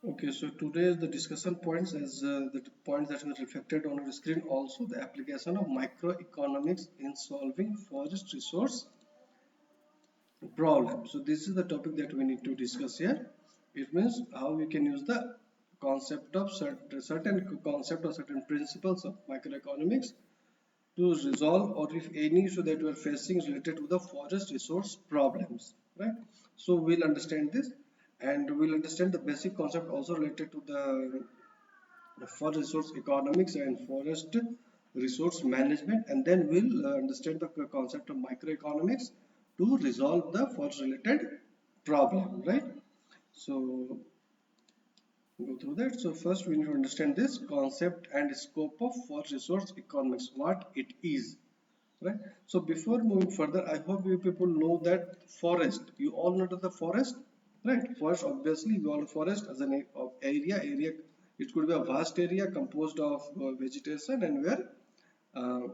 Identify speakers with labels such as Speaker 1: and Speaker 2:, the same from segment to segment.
Speaker 1: Okay, so today's the discussion points as the points that were reflected on the screen, also the application of microeconomics in solving forest resource problem. So this is the topic that we need to discuss here. It means how we can use the concept of certain concept or certain principles of microeconomics to resolve or if any issue that we are facing related to the forest resource problems, right? So we'll understand this, and we'll understand the basic concept also related to the forest resource economics and forest resource management, and then we'll understand the concept of microeconomics to resolve the forest related problem, right? So go through that. So first we need to understand this concept and scope of forest resource economics, what it is, right? So before moving further, I hope you people know that forest, you all know the forest, right? Forest, obviously we all forest as an of area. It could be a vast area composed of vegetation, and where uh,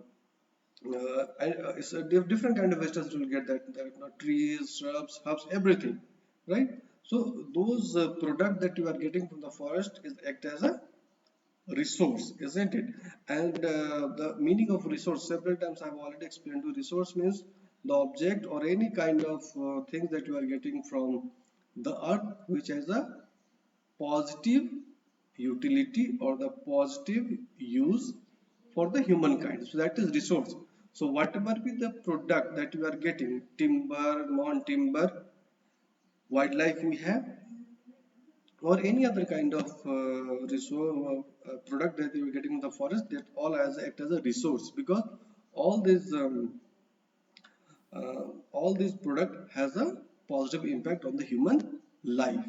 Speaker 1: it's a different kind of vegetation. You'll get that trees, shrubs, herbs, everything, right? So those product that you are getting from the forest is act as a resource, isn't it? And the meaning of resource, several times I've already explained to. Resource means the object or any kind of thing that you are getting from the earth which has a positive utility or the positive use for the humankind. So that is resource. So whatever be the product that you are getting, timber, non-timber, wildlife we have, or any other kind of resource product that you are getting in the forest, that all as act as a resource, because all this all this product has a positive impact on the human life,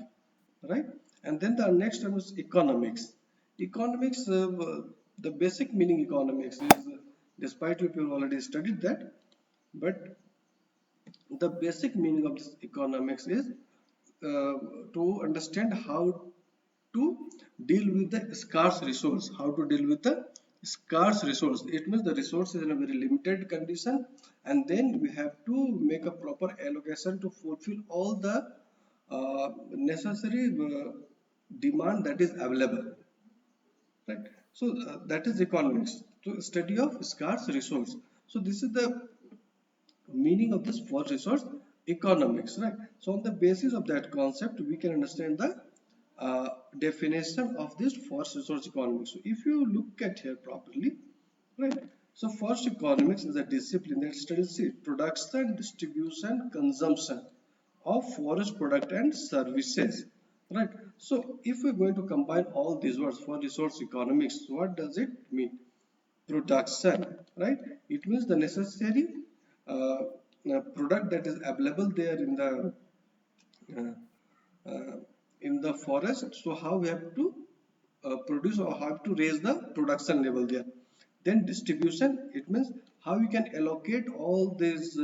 Speaker 1: right? And then the next term is economics. Economics, the basic meaning economics is, despite you have already studied that, but the basic meaning of this economics is to understand how to deal with the scarce resource, how to deal with the scarce resource. It means the resource is in a very limited condition, and then we have to make a proper allocation to fulfill all the necessary demand that is available, right? So that is economics, to study of scarce resource. So this is the meaning of this forest resource economics, right? So on the basis of that concept, we can understand the definition of this forest resource economics. So if you look at here properly, right? So forest economics is a discipline that studies the production, distribution, consumption of forest product and services, right? So if we're going to combine all these words for resource economics, what does it mean? Production, right? It means the necessary uh, product that is available there uh, uh, in the forest. So how we have to produce or have to raise the production level there. Then distribution, it means how you can allocate all these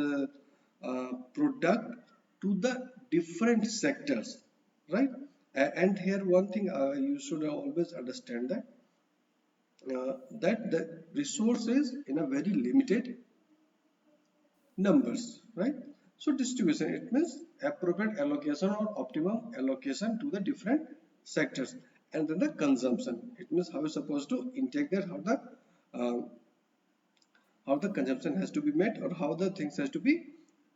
Speaker 1: product to the different sectors, right? And here one thing you should always understand that the resource is in a very limited numbers, right? So distribution, it means appropriate allocation or optimum allocation to the different sectors. And then the consumption, it means how you're supposed to integrate uh, how the consumption has to be met, or how the things has to be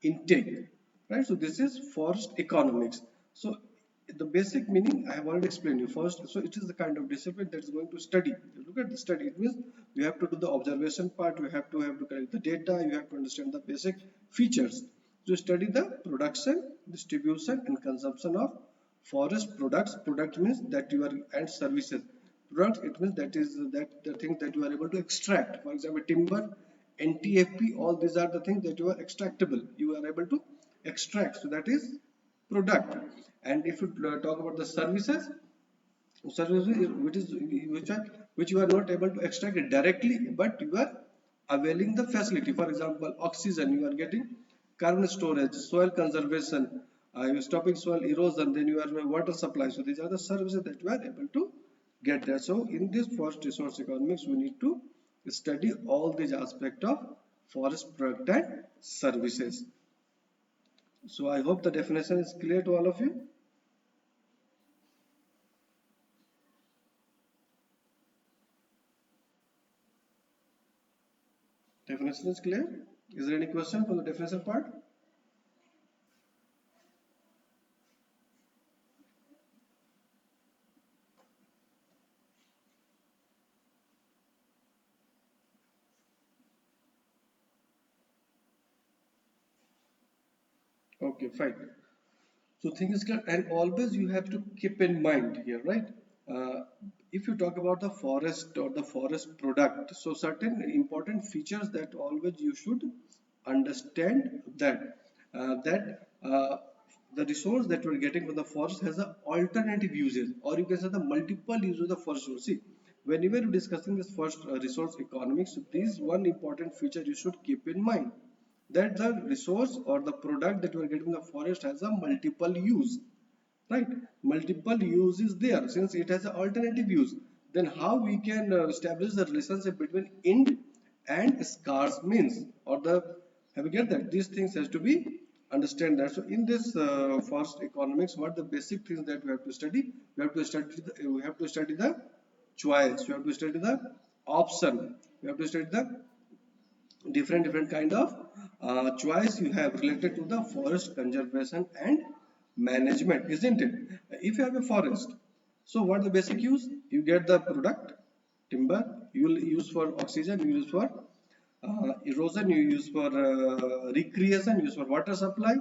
Speaker 1: intake, right? So this is forest economics. So the basic meaning I have already explained you first. So it is the kind of discipline that is going to study. Look at the study, it means you have to do the observation part, you have to collect the data, you have to understand the basic features to study the production, distribution and consumption of forest products. Product means that you are, and services. Product, it means that is that the things that you are able to extract. For example, timber, NTFP, all these are the things that you are extractable, you are able to extract. So that is product. And if you talk about the services, services which you are not able to extract it directly, but you are availing the facility. For example, oxygen you are getting, carbon storage, soil conservation, you are stopping soil erosion, then you are water supply. So these are the services that you are able to get there. So in this forest resource economics, we need to study all these aspects of forest product and services. So I hope the definition is clear to all of you. Definition is clear. Is there any question for the definition part? Okay, fine. So thing is clear, and always you have to keep in mind here, right? Uh, if you talk about the forest or the forest product, so certain important features that always you should understand that the resource that we're getting from the forest has a alternative uses, or you can say the multiple uses of the forest resource. See, whenever you're discussing this first resource economics, this one important feature you should keep in mind, that the resource or the product that you are getting from the forest has a multiple use, right? Multiple use is there. Since it has an alternative use, then how we can establish the relationship between end and scarce means, or the, have you get that? These things has to be understand that. So in this forest economics, what the basic things that we have to study, we have to study the choice, we have to study the option, we have to study the different kind of choice you have related to the forest conservation and management, isn't it? If you have a forest, so what the basic use, you get the product timber, you will use for oxygen, you use for erosion, you use for recreation, use for water supply,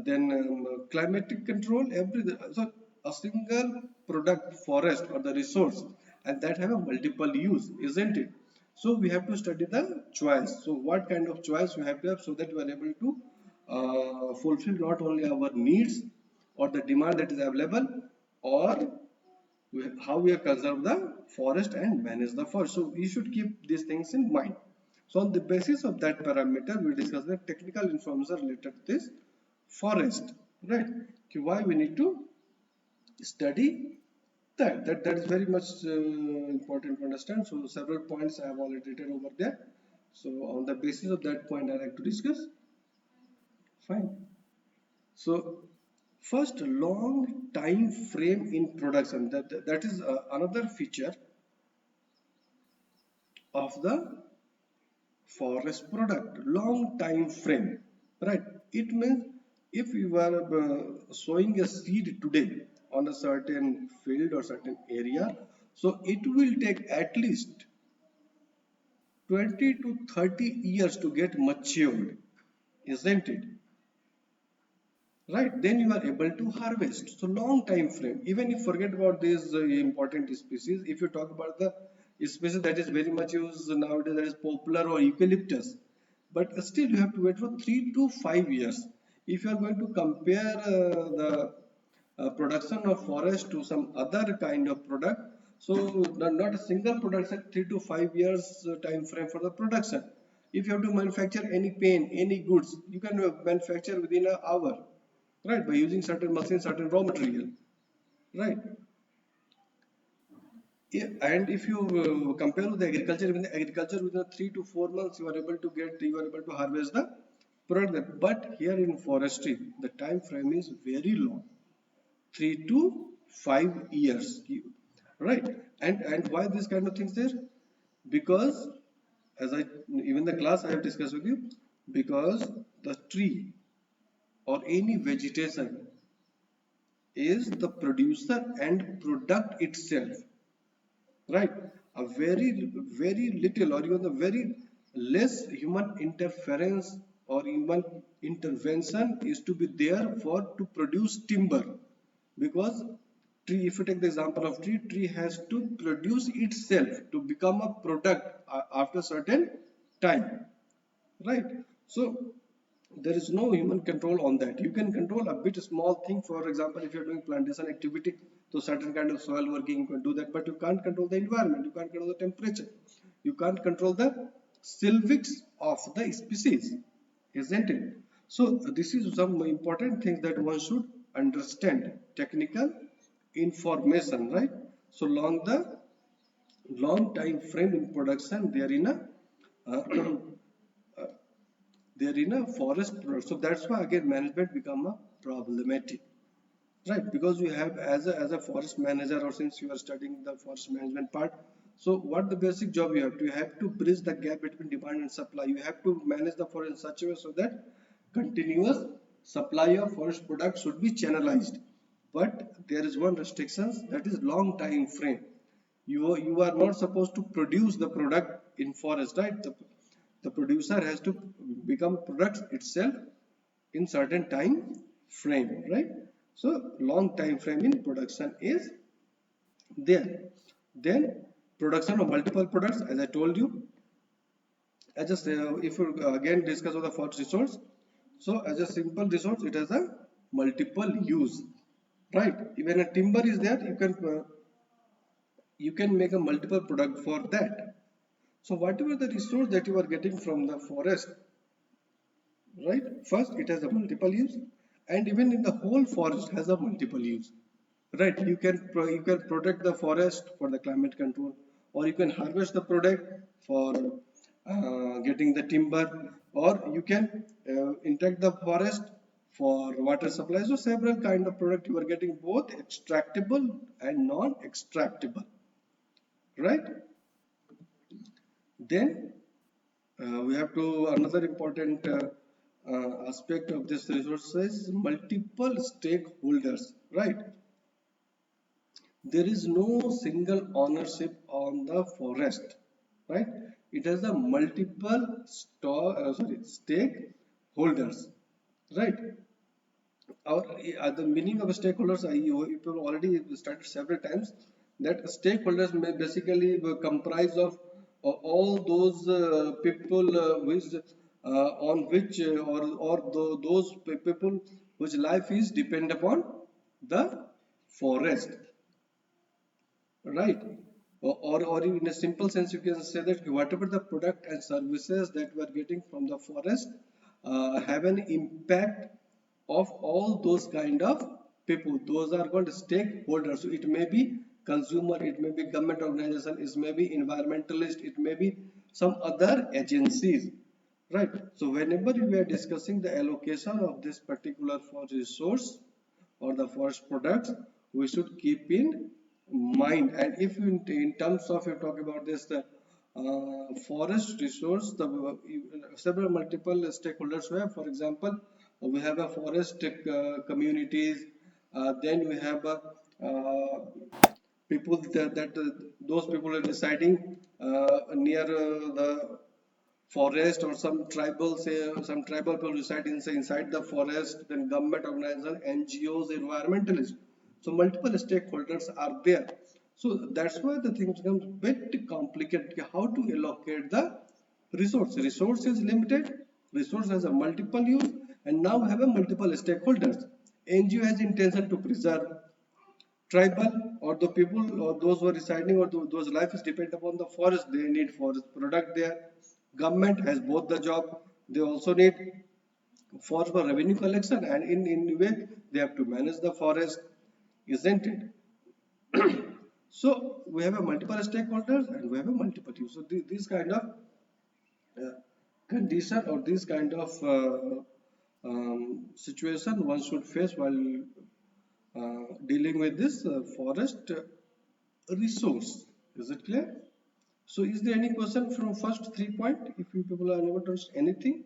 Speaker 1: then climatic control, every, so a single product forest or the resource, and that have a multiple use, isn't it? So we have to study the choice. So what kind of choice we have to have, so that we are able to fulfill not only our needs or the demand that is available, or how we conserve the forest and manage the forest. So we should keep these things in mind. So on the basis of that parameter, we discuss the technical information related to this forest, right? Okay, why we need to study that is very much important to understand. So several points I have already written over there. So on the basis of that point, I like to discuss. Fine. So first, long time frame in production. That is another feature of the forest product. Long time frame, right? It means if you are sowing a seed today on a certain field or certain area, so it will take at least 20 to 30 years to get matured, isn't it? Right, then you are able to harvest. So long time frame. Even if forget about these important species, if you talk about the species that is very much used nowadays, that is poplar or eucalyptus, but still you have to wait for 3 to 5 years. If you are going to compare the production of forest to some other kind of product, so not a single product at 3 to 5 years time frame for the production. If you have to manufacture any pen, any goods, you can manufacture within an hour, right, by using certain machines, certain raw material, right? Yeah, and if you compare with the agriculture, even the agriculture within 3 to 4 months you are able to get, you are able to harvest the product. But here in forestry the time frame is very long, 3 to 5 years, right? And why this kind of things there? Because as I, even the class I have discussed with you, because the tree or any vegetation is the producer and product itself, right? A very little or even a very less human interference or human intervention is to be there for to produce timber. Because tree, if you take the example of tree has to produce itself to become a product after certain time, right? So there is no human control on that. You can control a bit small thing, for example if you're doing plantation activity, so certain kind of soil working you can do that, but you can't control the environment, you can't control the temperature, you can't control the sylvics of the species, isn't it? So this is some important things that one should understand, technical information, right? So long time frame in production they are in a uh, they are in a forest product. So that's why again management become a problematic, right? Because you have as a forest manager, or since you are studying the forest management part, So what the basic job you have to? You have to bridge the gap between demand and supply. You have to manage the forest in such a way so that continuous supply of forest products should be channelized. But there is one restriction, that is long time frame. You are not supposed to produce the product in forest, right? The producer has to become products itself in certain time frame, right? So long time frame in production is there. Then production of multiple products, as I told you. As just if you again discuss of the forest resource, so as a simple resource it has a multiple use, right? Even a timber is there, you can make a multiple product for that. So whatever the resource that you are getting from the forest, right, first it has a multiple use, and even in the whole forest has a multiple use, right? You can protect the forest for the climate control, or you can harvest the product for getting the timber, or you can interact the forest for water supply. So several kind of product you are getting, both extractable and non-extractable, right? Then we have to another important aspect of this resource is multiple stakeholders, right? There is no single ownership on the forest, right? It has a multiple stakeholders, right? The meaning of stakeholders, you people already started several times, that stakeholders may basically comprise of all those people which on which those people whose life is depend upon the forest, right? Or in a simple sense you can say that whatever the product and services that we are getting from the forest have an impact of all those kind of people. Those are called stakeholders. So it may be consumer, it may be government organization, it may be environmentalist, it may be some other agencies, right? So whenever we are discussing the allocation of this particular forest resource or the forest products, we should keep in mind. And if you, in terms of you talk about this forest resource, the several multiple stakeholders we have. For example, we have a forest communities, then we have people that those people are residing near the forest, or some tribal, say some tribal people reside inside the forest, then government organization, NGOs, environmentalists. So multiple stakeholders are there. So that's why the things becomes bit complicated, how to allocate the resource. Resource is limited, resource has a multiple use, and now we have a multiple stakeholders. NGO has intention to preserve, tribal or the people or those who are residing or those life is dependent upon the forest, they need forest product there. Government has both the job, they also need forest for revenue collection, and in a way they have to manage the forest, isn't it? So we have a multiple stakeholders and we have a multiple use. So this kind of uh, condition or this kind of situation one should face while dealing with this forest resource. Is it clear? So is there any question from first 3 point? If you people are unable to understand anything,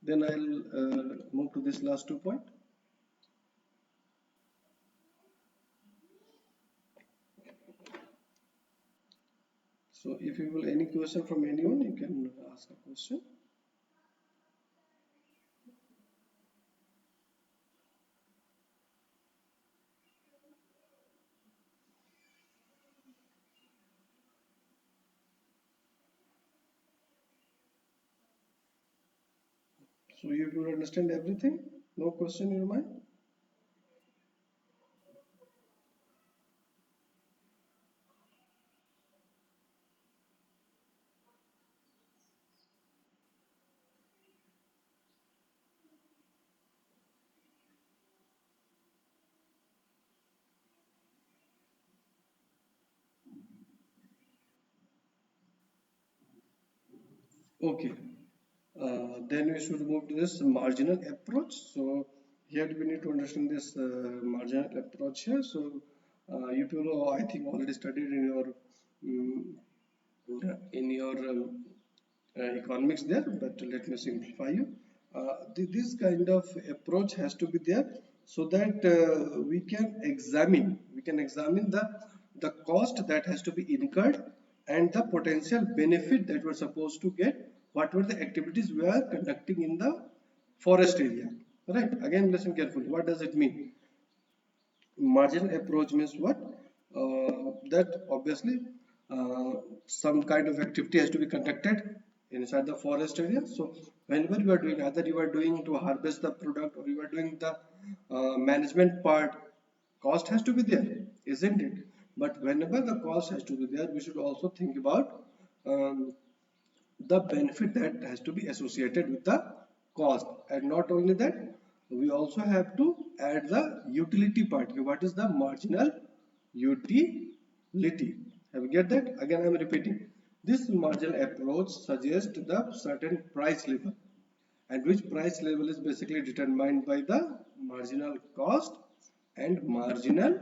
Speaker 1: then I'll move to this last 2 point. So if you will any question from anyone, you can ask a question. So you will understand everything? No question in your mind? Okay. Then we should move to this marginal approach. So here we need to understand this marginal approach here. So you people, I think already studied in your in your economics there, but let me simplify you. This kind of approach has to be there so that we can examine the cost that has to be incurred and the potential benefit that we're supposed to get. What were the activities we are conducting in the forest area? Right. Again, listen carefully. What does it mean? Marginal approach means what? That obviously uh, some kind of activity has to be conducted inside the forest area. So whenever you are doing, either you are doing to harvest the product or you are doing the management part, cost has to be there, isn't it? But whenever the cost has to be there, we should also think about um, the benefit that has to be associated with the cost. And not only that, we also have to add the utility part. What is the marginal utility? Have you get that? Again, I am repeating, this marginal approach suggests the certain price level, and which price level is basically determined by the marginal cost and marginal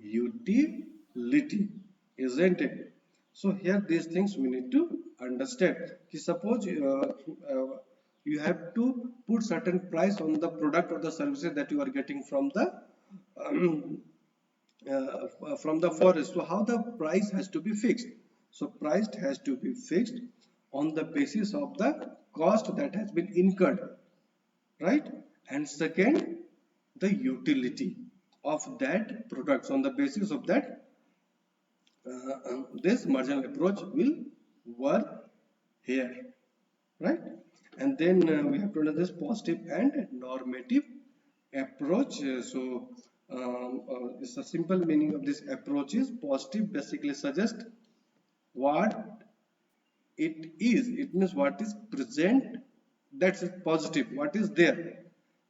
Speaker 1: utility, isn't it? So here these things we need to understand. Suppose you have to put certain price on the product or the services that you are getting um, from the forest. So how the price has to be fixed? So price has to be fixed on the basis of the cost that has been incurred, right? And second, the utility of that products. On the basis of that, this marginal approach will work here, right? And then we have to know this positive and normative approach. It's a simple meaning of this approach is positive basically suggests what it is. It means what is present, that's it, positive, what is there.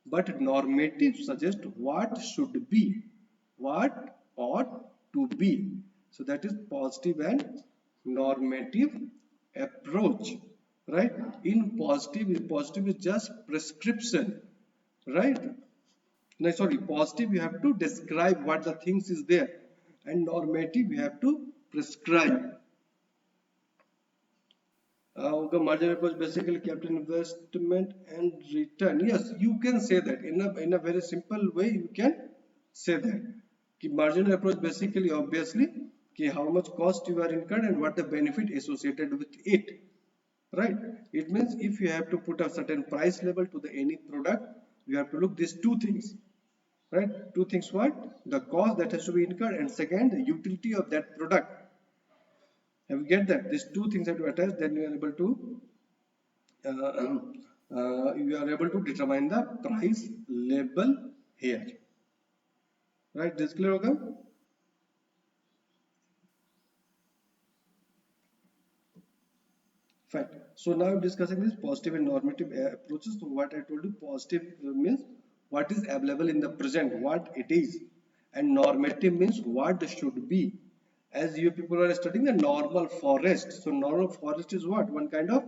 Speaker 1: But normative suggests what should be, what ought to be. So that is positive and normative approach, right? In positive is just prescription, right? No, sorry, positive you have to describe what the things is there, and normative you have to prescribe. Okay, margin approach basically capital investment and return. Yes, you can say that in a very simple way. You can say that. Marginal approach basically, obviously, how much cost you are incurred and what the benefit associated with it. Right? It means if you have to put a certain price level to the any product, you have to look these two things. Right? Two things: what? The cost that has to be incurred, and second, the utility of that product. Have you get that? These two things have to attach, then you are able to determine the price level here. Right? This clear, okay? Fine. So now discussing this positive and normative approaches. So what I told you, positive means what is available in the present, what it is, and normative means what should be. As you people are studying the normal forest, so normal forest is what? One kind of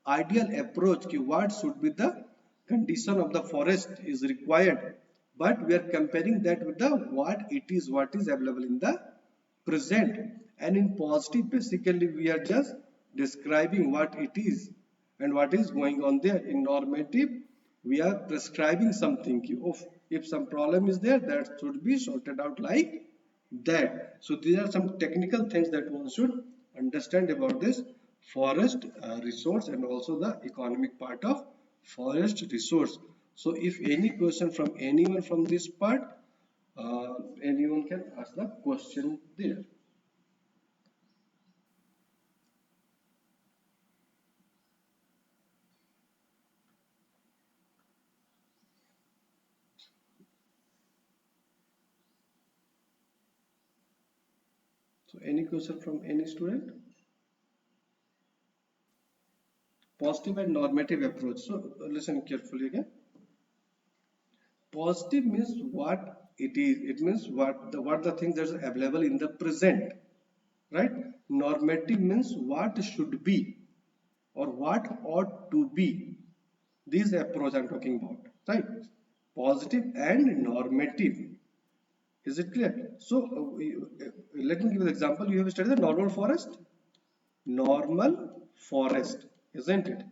Speaker 1: ideal approach. What should be the condition of the forest is required, but we are comparing that with the what it is, what is available in the present. And in positive basically we are just describing what it is and what is going on there. In normative we are prescribing something. If some problem is there, that should be sorted out like that. So these are some technical things that one should understand about this forest resource and also the economic part of forest resource. So if any question from anyone from this part, anyone can ask the question there. So any question from any student? Positive and normative approach. So listen carefully again. Positive means what it is. It means what the things that are available in the present, right? Normative means what should be or what ought to be. These approach I'm talking about, right? Positive and normative. Is it clear? So let me give you an example. You have studied the normal forest, isn't it?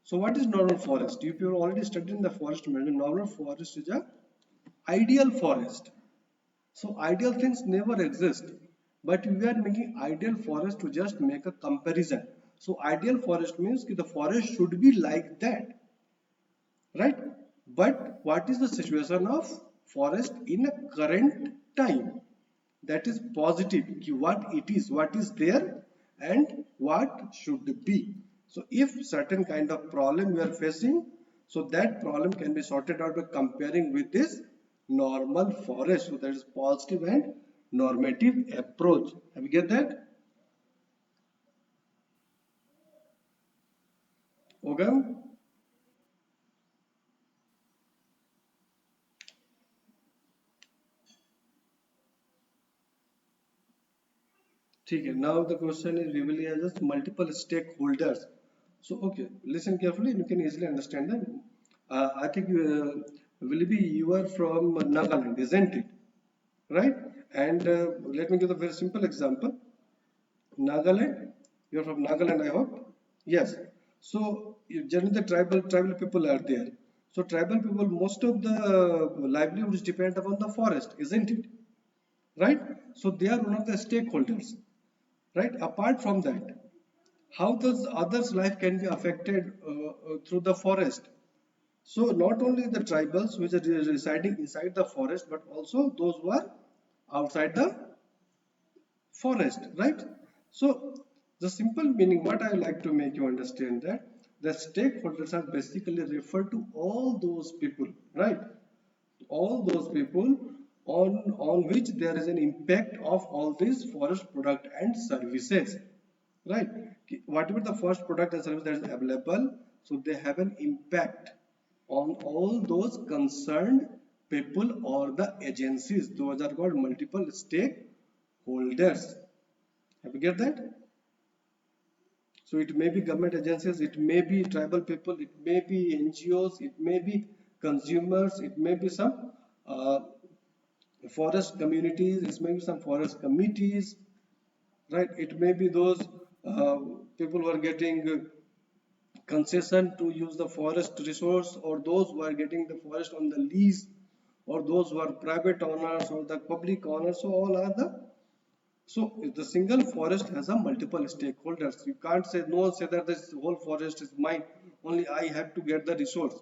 Speaker 1: So what is normal forest? If you already studied in the forest management, normal forest is a ideal forest. So ideal things never exist, but we are making ideal forest to just make a comparison. So ideal forest means that the forest should be like that, right? But what is the situation of forest in a current time? That is positive. What it is, what is there, and what should be. So if certain kind of problem we are facing, so that problem can be sorted out by comparing with this normal forest. So that is positive and normative approach. Have you get that? Okay. Okay, now the question is we will have just multiple stakeholders. So okay, listen carefully. You can easily understand them. I think will be you are from Nagaland, isn't it? Right? And let me give a very simple example. Nagaland, you're from Nagaland, I hope. Yes. So generally the tribal people are there. So tribal people, most of the livelihoods depend upon the forest, isn't it? Right? So they are one of the stakeholders. Right? Apart from that, how does others' life can be affected through the forest? So not only the tribals which are residing inside the forest, but also those who are outside the forest, right? So the simple meaning, what I like to make you understand that the stakeholders are basically referred to all those people, right? All those people on which there is an impact of all these forest product and services, right? Whatever the first product and service that is available, so they have an impact on all those concerned people or the agencies. Those are called multiple stakeholders. Have you get that? So it may be government agencies, it may be tribal people, it may be NGOs, it may be consumers, it may be some uh, forest communities, it may be some forest committees, right? It may be those uh, people who are getting concession to use the forest resource, or those who are getting the forest on the lease, or those who are private owners or the public owners. So all are the, so the single forest has a multiple stakeholders. You can't say, no one say that this whole forest is mine, only I have to get the resource.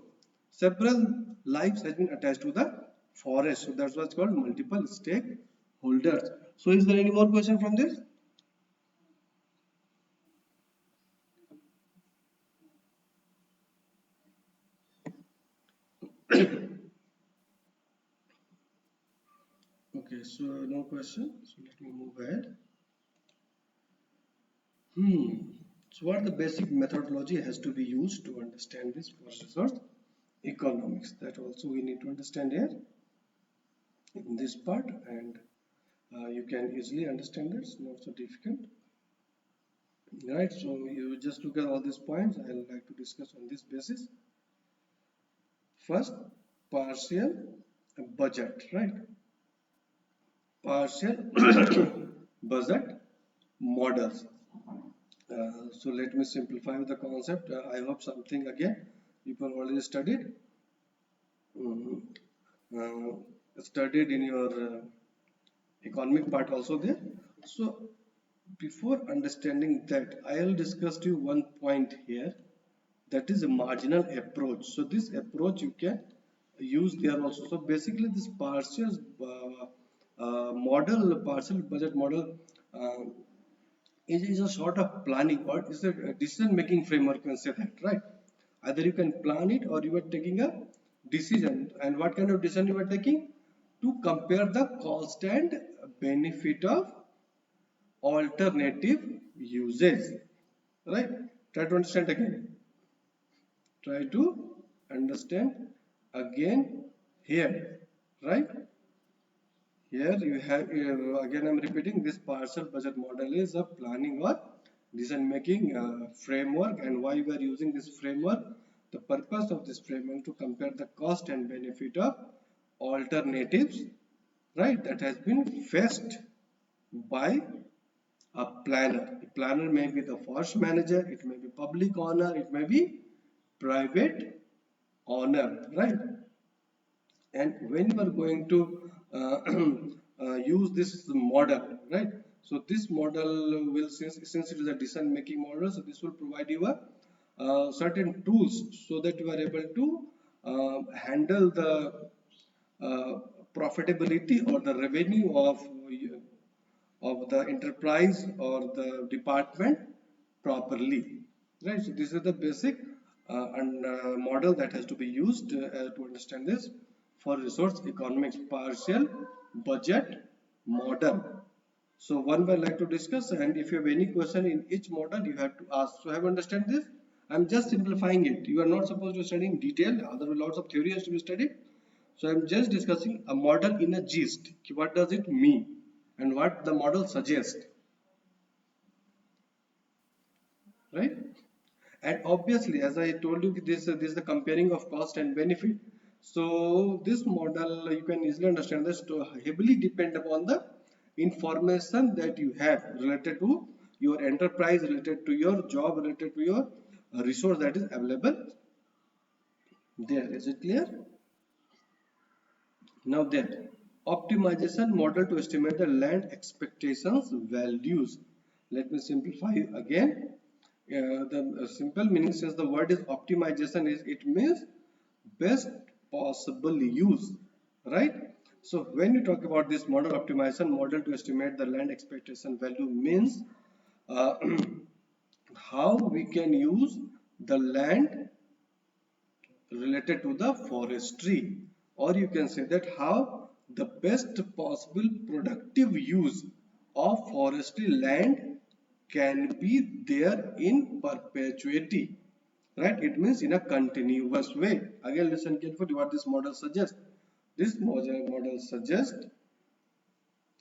Speaker 1: Several lives has been attached to the forest, so that's what's called multiple stakeholders. So is there any more question from this? Okay, so no question. So let me move ahead. So what the basic methodology has to be used to understand this forest resource economics? That also we need to understand here in this part, and you can easily understand it. It's not so difficult, right? So you just look at all these points. I'd like to discuss on this basis. First, partial budget, right? Partial budget models. So let me simplify the concept. I hope something again you have already studied. Mhm. Studied in your economic part also there. So before understanding that, I'll discuss to you one point here, that is a marginal approach. So this approach you can use there also. So basically this partial model, partial budget model uh, is a sort of planning, or is a decision making framework, you can say that, right? Either you can plan it or you are taking a decision. And what kind of decision you are taking? To compare the cost and benefit of alternative uses, right? Try to understand again. Try to understand again here, right? Here you have, again I'm repeating, this partial budget model is a planning or decision making framework. And why we are using this framework? The purpose of this framework to compare the cost and benefit of alternatives right, that has been fetched by a planner. A planner may be the forest manager, it may be public owner, it may be private owner, right? And when you are going to use this model, right? So this model will, since it is a decision making model, so this will provide you a certain tools so that you are able to handle the uh, profitability or the revenue of the enterprise or the department properly, right? So this is the basic and model that has to be used to understand this for resource economics partial budget model. So one by like to discuss, and if you have any question in each model you have to ask. So have you understand this? I'm just simplifying it. You are not supposed to study in detail, other lots of theory has to be studied. So I'm just discussing a model in a gist. What does it mean and what the model suggests, right? And obviously, as I told you, this is the comparing of cost and benefit. So this model you can easily understand this to heavily depend upon the information that you have related to your enterprise, related to your job, related to your resource that is available there. Is it clear? Now then, optimization model to estimate the land expectations values. Let me simplify again. The simple meaning, since the word is optimization, is it means best possible use, right? So when you talk about this model optimization model to estimate the land expectation value means uh, how we can use the land related to the forestry, or you can say that how the best possible productive use of forestry land can be there in perpetuity, right? It means in a continuous way. Again, listen carefully what this model suggests. This model suggests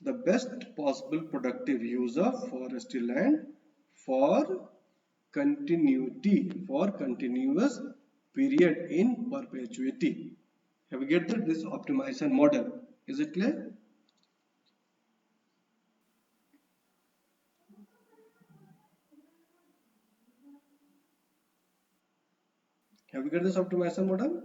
Speaker 1: the best possible productive use of forestry land for for continuous period in perpetuity. Have you get that? This optimization model? Is it clear? Have you get this optimization model?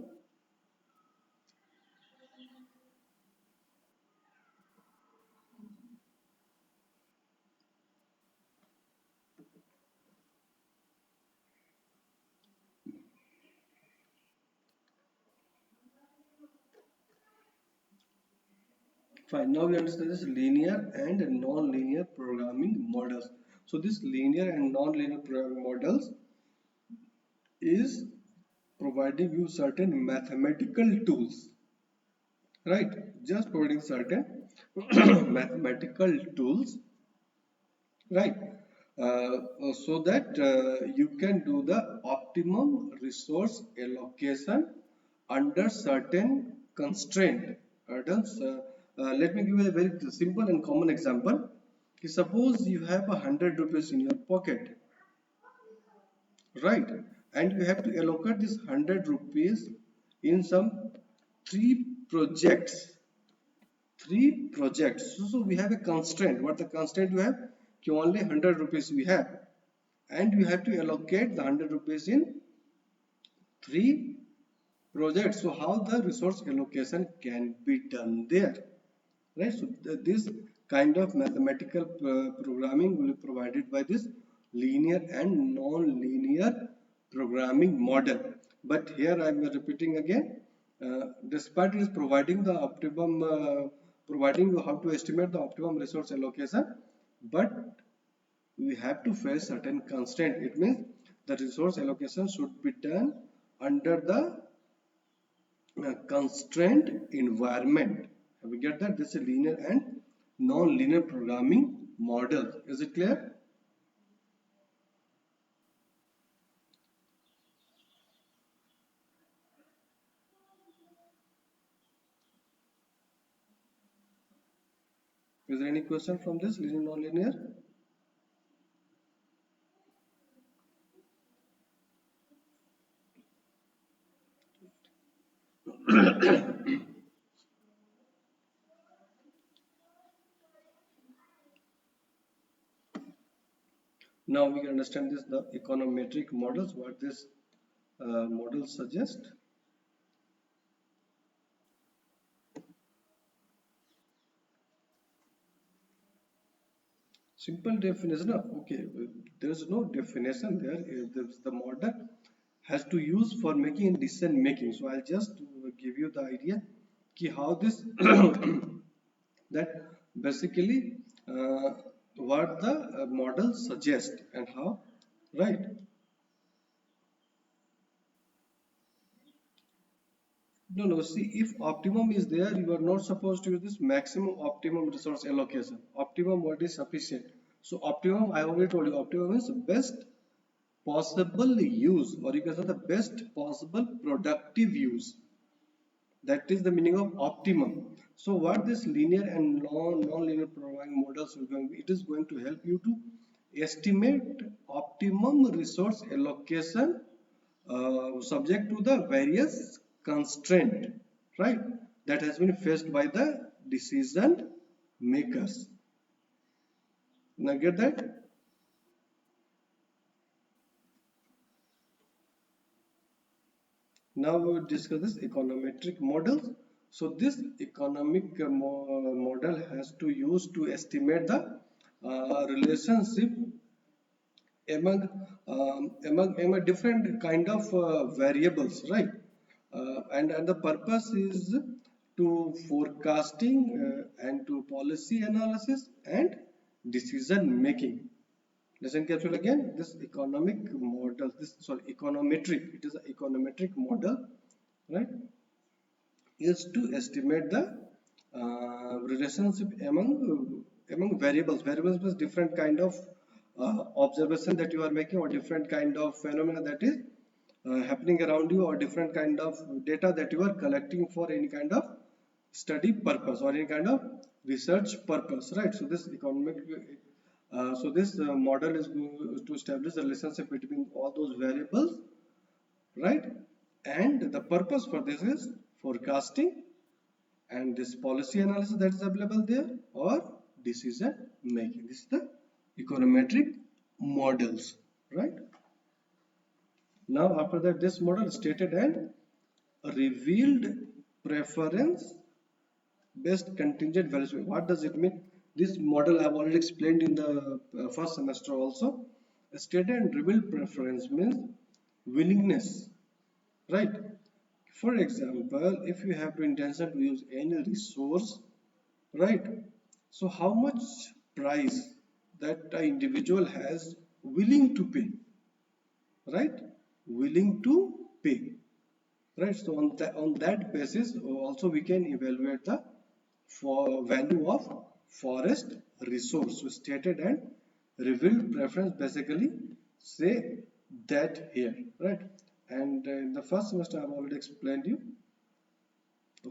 Speaker 1: Fine. Now we understand this linear and non-linear programming models. So this linear and non-linear programming models is providing you certain mathematical tools, right? Just providing certain mathematical tools, right? So that you can do the optimum resource allocation under certain constraint. Let me give you a very simple and common example. Suppose you have 100 rupees in your pocket, right? And you have to allocate this 100 rupees in some three projects. So we have a constraint. What the constraint you have? Only 100 rupees we have, and we have to allocate the 100 rupees in three projects. So how the resource allocation can be done there, right? So this kind of mathematical programming will be provided by this linear and non-linear programming model. But here I am repeating again, despite it is providing the optimum providing you how to estimate the optimum resource allocation, but we have to face certain constraint. It means the resource allocation should be done under the constraint environment. Have we get that? This is linear and non-linear programming model. Is it clear? Is there any question from this linear non-linear? Now we can understand this, the econometric models, what this model suggest. Simple definition, okay, there is no definition there. The model has to use for making decision making. So I'll just give you the idea ki how this that basically uh, what the model suggests and how, right? No, no, see, if optimum is there, you are not supposed to use this maximum optimum resource allocation. Optimum what is sufficient. So optimum, I already told you, optimum is best possible use, or you can say the best possible productive use. That is the meaning of optimum. So what this linear and non-linear programming models will going, it is going to help you to estimate optimum resource allocation subject to the various constraint, right, that has been faced by the decision makers. Now get that? Now we will discuss this econometric models. So this economic model has to use to estimate the relationship among different kind of variables, right? And the purpose is to forecasting and to policy analysis and decision making. Listen carefully again. This economic model, this sorry, econometric. It is an econometric model, right? Is to estimate the relationship among variables. Variables means different kind of observation that you are making, or different kind of phenomena that is happening around you, or different kind of data that you are collecting for any kind of study purpose or any kind of research purpose, right? So this economic this model is going to establish the relationship between all those variables, right? And the purpose for this is forecasting and this policy analysis that is available there, or decision making. This is the econometric models, right? Now after that, this model stated and revealed preference based contingent values. What does it mean? This model I have already explained in the first semester also. Stated and revealed preference means willingness, right? For example, if you have the intention to use any resource, right? So how much price that an individual has willing to pay, right? Willing to pay, right? So on that basis also we can evaluate the value of forest resource. So stated and revealed preference basically say that here, right? And in the first semester I've already explained you,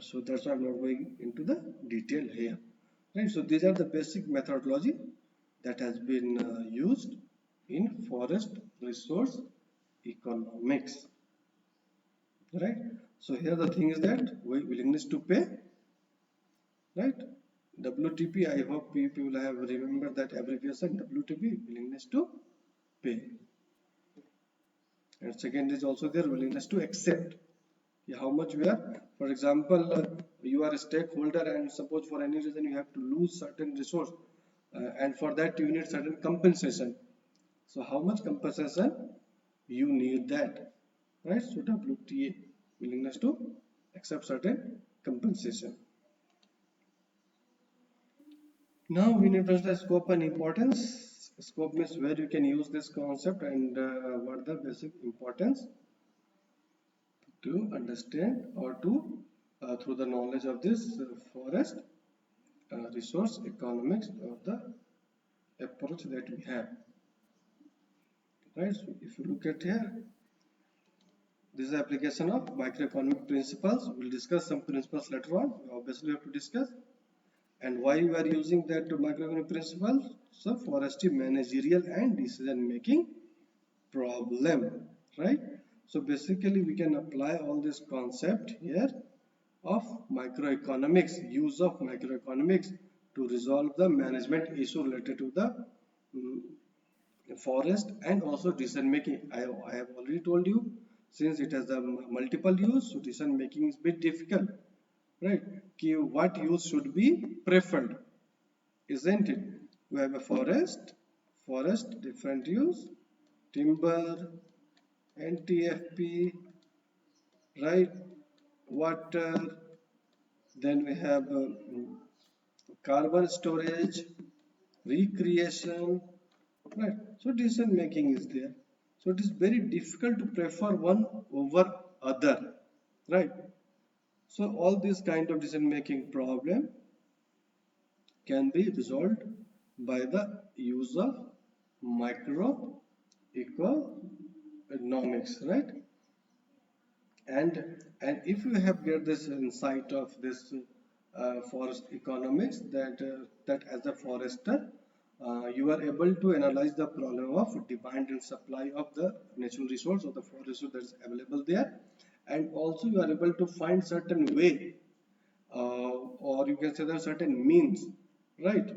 Speaker 1: so that's why I'm not going into the detail here, right? So these are the basic methodology that has been used in forest resource economics, right? So here the thing is that willingness to pay, right? WTP, I hope people have remembered that abbreviation. WTP, willingness to pay. And second is also their willingness to accept. How much we are, for example, you are a stakeholder and suppose for any reason you have to lose certain resource, and for that you need certain compensation. So how much compensation you need that, right? So WTA, willingness to accept certain compensation. Now we need to understand scope and importance. Scope means where you can use this concept, and what the basic importance to understand, or to through the knowledge of this forest resource economics, or the approach that we have, right? So if you look at here, this is application of microeconomic principles. We'll discuss some principles later on. Obviously we have to discuss. And why we are using that microeconomic principle? So forestry managerial and decision making problem, right? So basically we can apply all this concept here of microeconomics, use of microeconomics to resolve the management issue related to the forest and also decision making. I have already told you, since it has a multiple use, so decision making is a bit difficult, right? What use should be preferred, isn't it? We have a forest different use, timber, NTFP, right? Water, then we have carbon storage, recreation, right? So decision making is there. So it is very difficult to prefer one over other, right? So all these kind of decision making problem can be resolved by the use of microeconomics, right? And if you have get this insight of this forest economics, that as a forester you are able to analyze the problem of demand and supply of the natural resource or the forest resource that is available there, and also you are able to find certain way, or you can say there are certain means, right,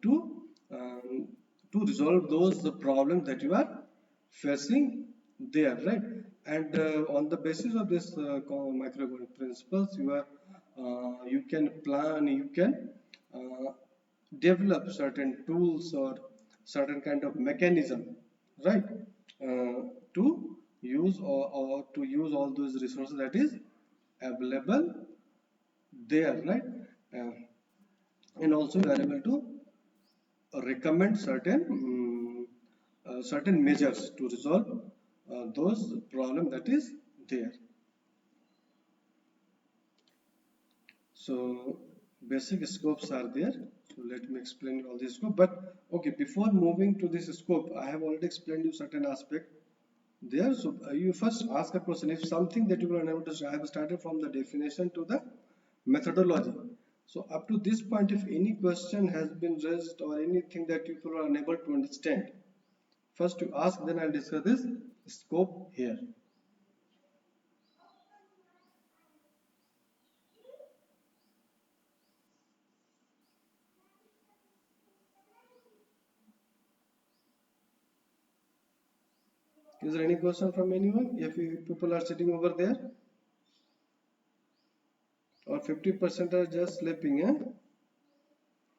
Speaker 1: to um, to resolve those problems that you are facing there, right? And on the basis of this microeconomic principles, you can plan, you can uh, develop certain tools or certain kind of mechanism, right, uh, to or to use all those resources that is available there, right? uh, and also you are able to recommend certain measures to resolve those problem that is there. So basic scopes are there. So let me explain all this scope. But okay, before moving to this scope, I have already explained you certain aspect there. So you first ask a question. If something that you were unable to, I have started from the definition to the methodology. So up to this point, if any question has been raised or anything that you are unable to understand, first you ask, then I'll discuss this scope here. Is there any question from anyone? If you people are sitting over there, or 50% are just sleeping, eh?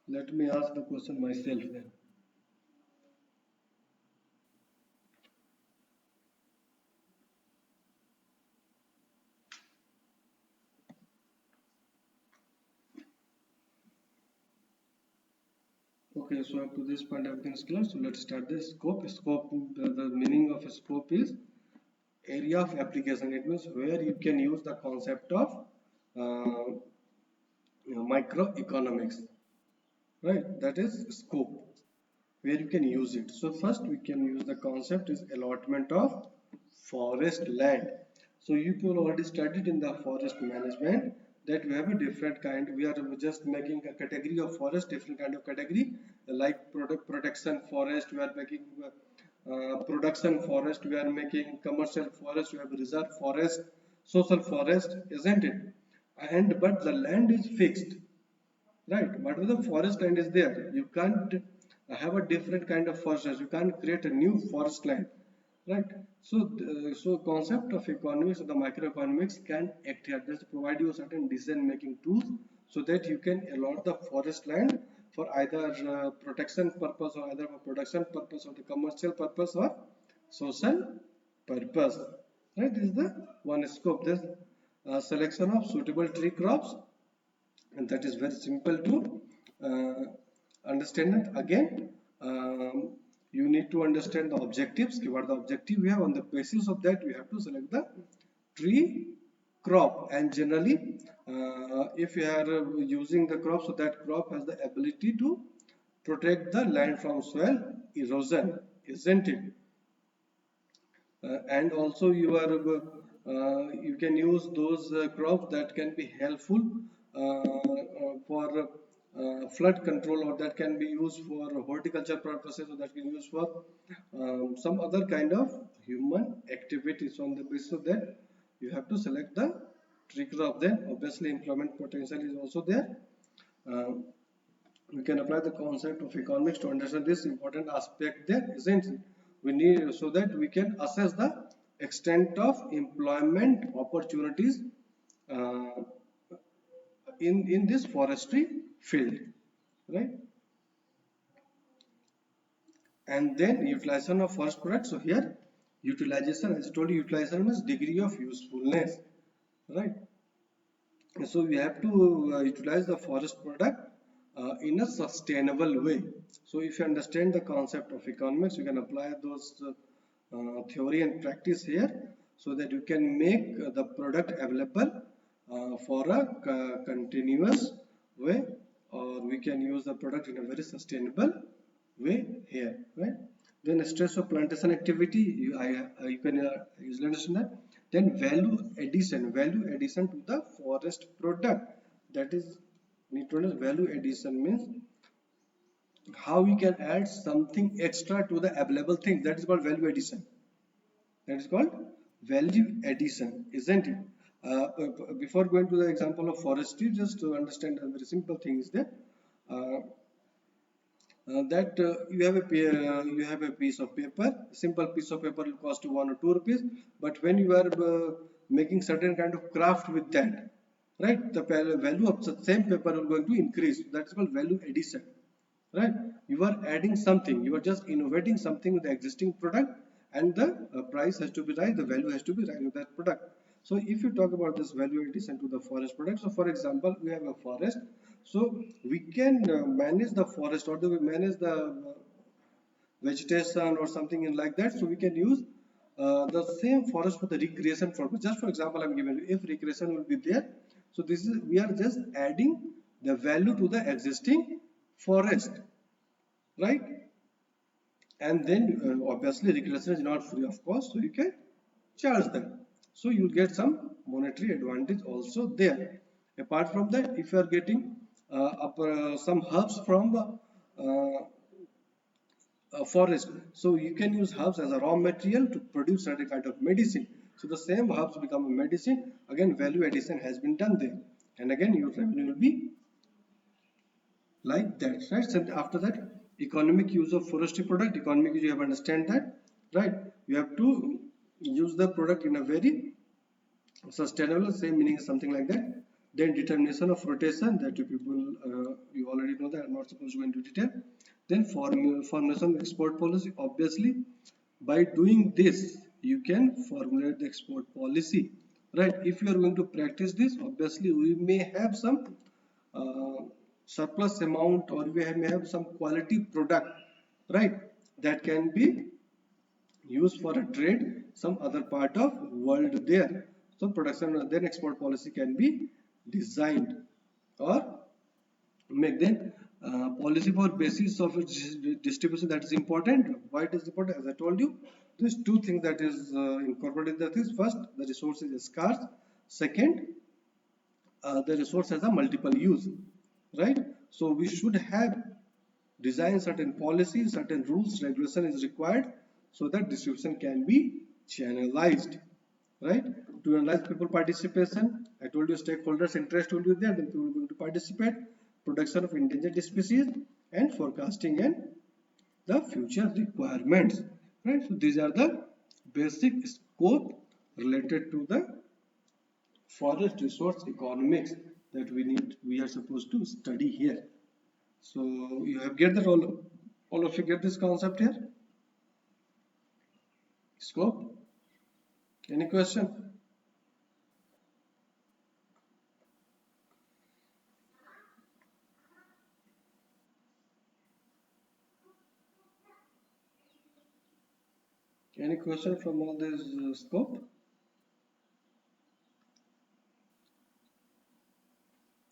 Speaker 1: Let me ask the question myself then. Okay, so up to this point everything is clear. So let's start the scope. Scope, the meaning of a scope is area of application. It means where you can use the concept of uh, microeconomics, right? That is scope, where you can use it. So first we can use the concept is allotment of forest land. So you people already studied in the forest management that we have a different kind. We are just making a category of forest, different kind of category, like product protection forest. We are making production forest. We are making commercial forest. We have reserve forest, social forest, isn't it? And but the land is fixed, right? Whatever the forest land is there, you can't have a different kind of forest. You can't create a new forest land, right? So so concept of economics or the microeconomics can act here, just provide you certain decision making tools so that you can allot the forest land for either protection purpose or either for production purpose or the commercial purpose or social purpose, right? This is the one scope. This selection of suitable tree crops, and that is very simple to uh, understand. And again, you need to understand the objectives. What the objective we have, on the basis of that we have to select the tree crop. And generally if you are using the crop, so that crop has the ability to protect the land from soil erosion, isn't it? And also you can use those crops that can be helpful for flood control, or that can be used for horticulture purposes, or that can be used for some other kind of human activity. So on the basis of that you have to select the tree crop. Then obviously employment potential is also there. uh, we can apply the concept of economics to understand this important aspect there, isn't it? We need so that we can assess the extent of employment opportunities uh, in this forestry field, right? And then utilization of forest products. So here utilization, as I told you, utilization means degree of usefulness, right? So we have to utilize the forest product in a sustainable way. So if you understand the concept of economics, you can apply those theory and practice here, so that you can make the product available for a continuous way, or we can use the product in a very sustainable way here, right? Then stress of plantation activity, you can easily understand that. Then value addition to the forest product, that is, need to understand value addition means how we can add something extra to the available thing. That is called value addition. That is called value addition, isn't it? Before going to the example of forestry, just to understand a very simple thing is that uh, you have a piece of paper. Simple piece of paper will cost you 1 or 2 rupees, but when you are making certain kind of craft with that, right, the value of the same paper will going to increase. That's called value addition, right? You are adding something, you are just innovating something with the existing product, and the price has to be right, the value has to be right with that product. So if you talk about this value addition to the forest product, so for example, we have a forest, so we can manage the forest, or we manage the vegetation or something in like that. So we can use the same forest for the recreation purpose. Just for example, I'm giving you, if recreation will be there, so this is, we are just adding the value to the existing forest, right? And then obviously recreation is not free of cost, so you can charge them, so you will get some monetary advantage also there. Apart from that, if you are getting some herbs from forest, so you can use herbs as a raw material to produce certain kind of medicine. So the same herbs become a medicine, again value addition has been done there, and again your revenue will be like that, right? So after that, economic use of forestry product. Economic use, you have understand that, right? You have to use the product in a very sustainable, same meaning is something like that. Then determination of rotation, that you people you already know that, I'm not supposed to go into detail. Then formulation of export policy. Obviously, by doing this you can formulate the export policy, right? If you are going to practice this, obviously we may have some uh, surplus amount, or we may have some quality product, right, that can be used for a trade some other part of world there. So production, then export policy can be designed or make. Then policy for basis of its distribution, that is important. Why it is important? As I told you, there's two things that is incorporated in that is, first, the resource is scarce. Second, the resource has a multiple use, right? So we should have design certain policies, certain rules, regulation is required, so that distribution can be channelized, right? To analyze people participation, I told you stakeholders interest will be there, then people are going to participate. Production of endangered species, and forecasting and the future requirements, right? So these are the basic scope related to the forest resource economics that we are supposed to study here. So you have get that, all of you get this concept here, scope. Any question? Any question from all this scope?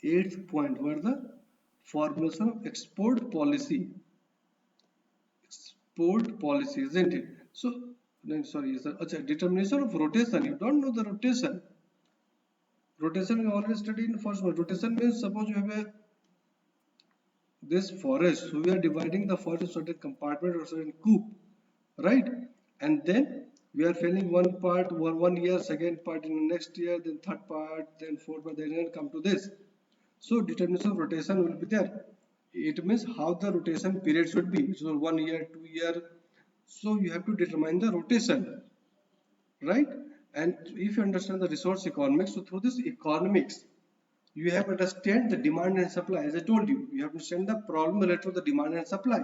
Speaker 1: Eighth point were the formulation of export policy. Export policy, isn't it? So, no, sorry, sir. Determination of rotation. You don't know the rotation. Rotation we already studied in first one. Rotation means, suppose you have this forest. So we are dividing the forest into certain compartment or certain coop, right? And then we are filling one part one year, second part in the next year, then third part, then fourth part, then come to this. So determination of rotation will be there. it means how the rotation period should be. So 1 year, 2 year. So you have to determine the rotation, right? And if you understand the resource economics, so through this economics, you have to understand the demand and supply. As I told you, you have to understand the problem related to the demand and supply.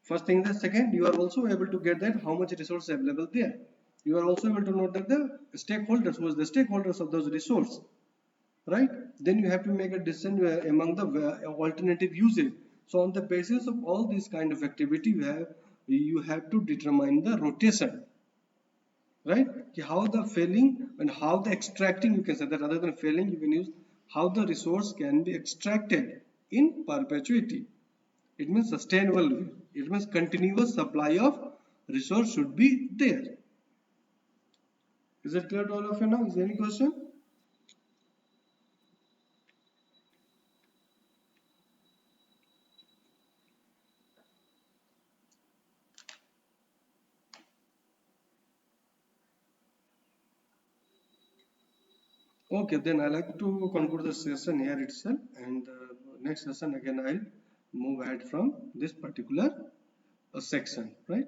Speaker 1: First thing, the second, you are also able to get that how much resource available there. You are also able to note that the stakeholders, who is the stakeholders of those resource, right? Then you have to make a decision among the alternative usage. So on the basis of all these kind of activity, you have to determine the rotation, right? How the failing and how the extracting, you can say that rather than failing, you can use how the resource can be extracted in perpetuity. It means sustainable way. It means continuous supply of resource should be there. Is it clear to all of you now? Is there any question? Okay, then I like to conclude the session here itself, and next session again I'll move ahead from this particular section, right?